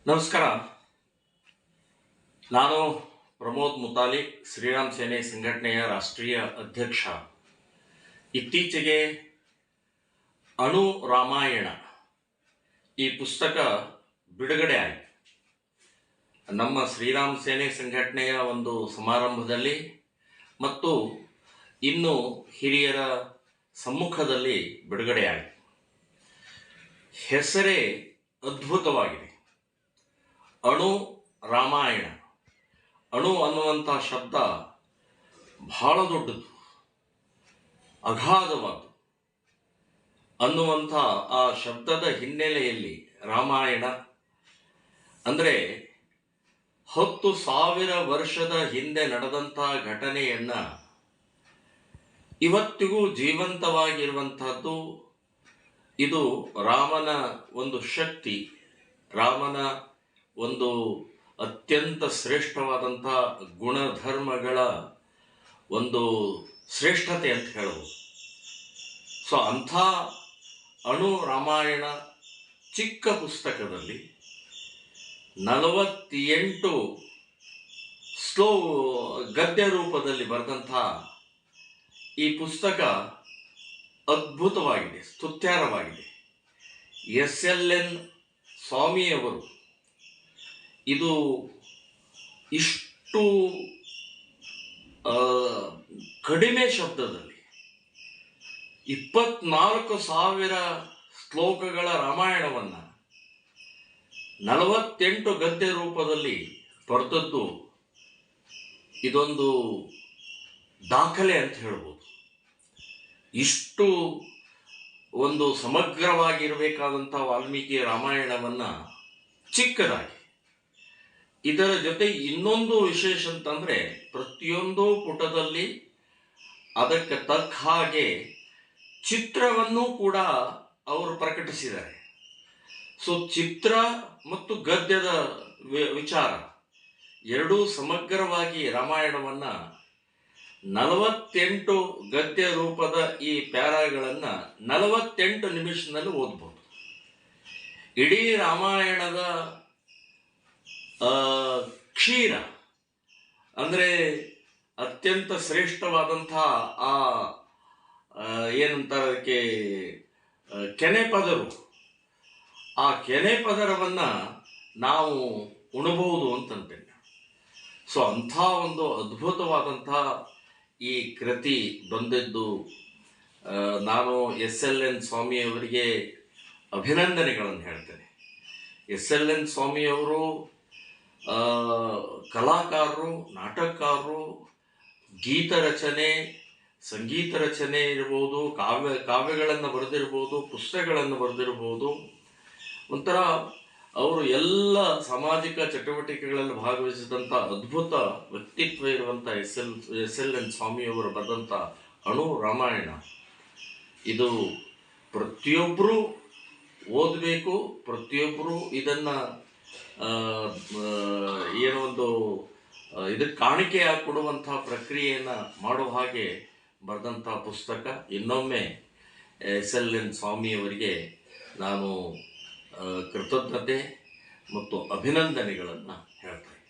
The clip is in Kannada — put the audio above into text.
ನಮಸ್ಕಾರ. ನಾನು ಪ್ರಮೋದ್ ಮುತಾಲಿ, ಶ್ರೀರಾಮ್ ಸೇನೆ ಸಂಘಟನೆಯ ರಾಷ್ಟ್ರೀಯ ಅಧ್ಯಕ್ಷ. ಇತ್ತೀಚೆಗೆ ಅಣು ರಾಮಾಯಣ ಈ ಪುಸ್ತಕ ಬಿಡುಗಡೆ ಆಯಿತು. ನಮ್ಮ ಶ್ರೀರಾಮ್ ಸೇನೆ ಸಂಘಟನೆಯ ಒಂದು ಸಮಾರಂಭದಲ್ಲಿ ಮತ್ತು ಇನ್ನು ಹಿರಿಯರ ಸಮ್ಮುಖದಲ್ಲಿ ಬಿಡುಗಡೆ ಆಯಿತು. ಹೆಸರೇ ಅದ್ಭುತವಾಗಿದೆ. ಅಣು ರಾಮಾಯಣ. ಅಣು ಅನ್ನುವಂಥ ಶಬ್ದ ಬಹಳ ದೊಡ್ಡದು, ಅಗಾಧವಾದ್ದು ಅನ್ನುವಂಥ ಆ ಶಬ್ದದ ಹಿನ್ನೆಲೆಯಲ್ಲಿ ರಾಮಾಯಣ ಅಂದರೆ 10,000 ವರ್ಷದ ಹಿಂದೆ ನಡೆದಂಥ ಘಟನೆಯನ್ನ ಇವತ್ತಿಗೂ ಜೀವಂತವಾಗಿರುವಂತಹದ್ದು. ಇದು ರಾಮನ ಒಂದು ಶಕ್ತಿ, ರಾಮನ ಒಂದು ಅತ್ಯಂತ ಶ್ರೇಷ್ಠವಾದಂಥ ಗುಣಧರ್ಮಗಳ ಒಂದು ಶ್ರೇಷ್ಠತೆ ಅಂತ ಹೇಳ್ಬೋದು. ಸೊ ಅಂಥ ಅಣು ರಾಮಾಯಣ ಚಿಕ್ಕ ಪುಸ್ತಕದಲ್ಲಿ 48 ಗದ್ಯ ರೂಪದಲ್ಲಿ ಬರೆದಂಥ ಈ ಪುಸ್ತಕ ಅದ್ಭುತವಾಗಿದೆ, ಸ್ತುತ್ಯಾರವಾಗಿದೆ. SLN ಸ್ವಾಮಿಯವರು ಇದು ಇಷ್ಟು ಕಡಿಮೆ ಶಬ್ದದಲ್ಲಿ 24,000 ಶ್ಲೋಕಗಳ ರಾಮಾಯಣವನ್ನು 48 ಗದ್ಯ ರೂಪದಲ್ಲಿ ಬರೆದದ್ದು ಇದೊಂದು ದಾಖಲೆ ಅಂತ ಹೇಳ್ಬೋದು. ಇಷ್ಟು ಒಂದು ಸಮಗ್ರವಾಗಿರಬೇಕಾದಂಥ ವಾಲ್ಮೀಕಿ ರಾಮಾಯಣವನ್ನು ಚಿಕ್ಕದಾಗಿ, ಇದರ ಜೊತೆ ಇನ್ನೊಂದು ವಿಶೇಷ ಅಂತಂದರೆ ಪ್ರತಿಯೊಂದು ಪುಟದಲ್ಲಿ ಅದಕ್ಕೆ ತಕ್ಕ ಹಾಗೆ ಚಿತ್ರವನ್ನು ಕೂಡ ಅವರು ಪ್ರಕಟಿಸಿದ್ದಾರೆ. ಸೊ ಚಿತ್ರ ಮತ್ತು ಗದ್ಯದ ವಿಚಾರ ಎರಡೂ ಸಮಗ್ರವಾಗಿ ರಾಮಾಯಣವನ್ನು 48 ಗದ್ಯ ರೂಪದ ಈ ಪ್ಯಾರಾಗಳನ್ನು 48 ನಿಮಿಷದಲ್ಲಿ ಓದ್ಬೋದು. ಇಡೀ ರಾಮಾಯಣದ ಕ್ಷೀರ ಅಂದರೆ ಅತ್ಯಂತ ಶ್ರೇಷ್ಠವಾದಂಥ ಆ ಏನಂತಾರೆ ಅದಕ್ಕೆ ಕೆನೆ ಪದರು, ಆ ಕೆನೆ ಪದರವನ್ನು ನಾವು ಉಣಬಹುದು ಅಂತಂತೇನೆ. ಸೊ ಅಂಥ ಒಂದು ಅದ್ಭುತವಾದಂಥ ಈ ಕೃತಿ ಬಂದಿದ್ದು ನಾನು SLN ಸ್ವಾಮಿಯವರಿಗೆ ಅಭಿನಂದನೆಗಳನ್ನು ಹೇಳ್ತೇನೆ. SLN ಸ್ವಾಮಿಯವರು ಕಲಾಕಾರರು, ನಾಟಕಕಾರರು, ಗೀತ ರಚನೆ, ಸಂಗೀತ ರಚನೆ ಇರ್ಬೋದು, ಕಾವ್ಯಗಳನ್ನು ಬರೆದಿರ್ಬೋದು, ಪುಸ್ತಕಗಳನ್ನು ಬರೆದಿರ್ಬೋದು. ಒಂಥರ ಅವರು ಎಲ್ಲ ಸಾಮಾಜಿಕ ಚಟುವಟಿಕೆಗಳಲ್ಲಿ ಭಾಗವಹಿಸಿದಂಥ ಅದ್ಭುತ ವ್ಯಕ್ತಿತ್ವ ಇರುವಂಥ SLN ಸ್ವಾಮಿಯವರು ಬರೆದಂಥ ಅಣು ರಾಮಾಯಣ ಇದು ಪ್ರತಿಯೊಬ್ಬರೂ ಓದಬೇಕು. ಪ್ರತಿಯೊಬ್ಬರು ಇದನ್ನು ಏನೋ ಒಂದು ಇದಕ್ಕೆ ಕಾಣಿಕೆಯಾಗಿ ಕೊಡುವಂಥ ಪ್ರಕ್ರಿಯೆಯನ್ನು ಮಾಡುವ ಹಾಗೆ ಬರೆದಂಥ ಪುಸ್ತಕ. ಇನ್ನೊಮ್ಮೆ SLN ಸ್ವಾಮಿಯವರಿಗೆ ನಾನು ಕೃತಜ್ಞತೆ ಮತ್ತು ಅಭಿನಂದನೆಗಳನ್ನು ಹೇಳ್ತೇನೆ.